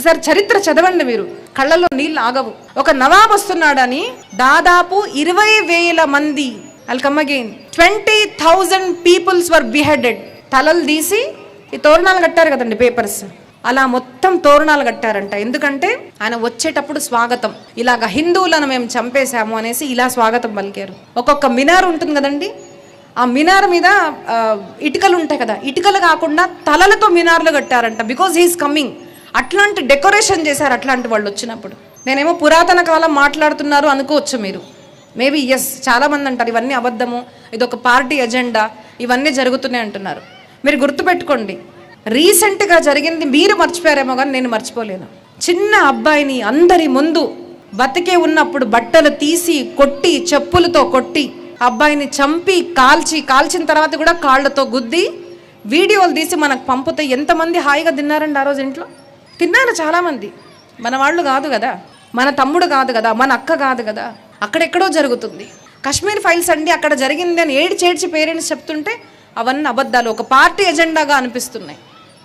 ఒకసారి చరిత్ర చదవండి మీరు, కళ్ళలో నీళ్ళు ఆగవు. ఒక నవాబ్ వస్తున్నాడని దాదాపు 20,000 మంది, ఐల్ కమ్ అగైన్, 20,000 పీపుల్స్ వర్ బిహెడెడ్. తలలు తీసి ఈ తోరణాలు కట్టారు కదండి, పేపర్స్, అలా మొత్తం తోరణాలు కట్టారంట. ఎందుకంటే ఆయన వచ్చేటప్పుడు స్వాగతం, ఇలాగ హిందువులను మేము చంపేశాము అనేసి ఇలా స్వాగతం పలికారు. ఒక్కొక్క మినార్ ఉంటుంది కదండి, ఆ మినార్ మీద ఇటుకలు ఉంటాయి కదా, ఇటుకలు కాకుండా తలలతో మినార్లు కట్టారంట, బికాజ్ హీస్ కమింగ్. అట్లాంటి డెకరేషన్ చేశారు అట్లాంటి వాళ్ళు వచ్చినప్పుడు. నేనేమో పురాతన కాలం మాట్లాడుతున్నారు అనుకోవచ్చు మీరు, మేబీ ఎస్, చాలామంది అంటారు ఇవన్నీ అబద్ధము, ఇదొక పార్టీ ఎజెండా, ఇవన్నీ జరుగుతున్నాయి అంటున్నారు. మీరు గుర్తుపెట్టుకోండి, రీసెంట్గా జరిగింది మీరు మర్చిపోయారేమో కానీ నేను మర్చిపోలేను. చిన్న అబ్బాయిని అందరి ముందు బతికే ఉన్నప్పుడు బట్టలు తీసి కొట్టి, చెప్పులతో కొట్టి, అబ్బాయిని చంపి కాల్చిన తర్వాత కూడా కాళ్ళతో గుద్ది వీడియోలు తీసి మనకు పంపితే ఎంతమంది హాయిగా తిన్నారండి ఆ రోజు ఇంట్లో? తిన్నారు చాలామంది. మన వాళ్ళు కాదు కదా, మన తమ్ముడు కాదు కదా, మన అక్క కాదు కదా, అక్కడెక్కడో జరుగుతుంది. కాశ్మీర్ ఫైల్స్ అండి అక్కడ జరిగింది అని ఏడ్చి పేరెంట్స్ చెప్తుంటే అవన్నీ అబద్ధాలు, ఒక పార్టీ ఎజెండాగా అనిపిస్తున్నాయి.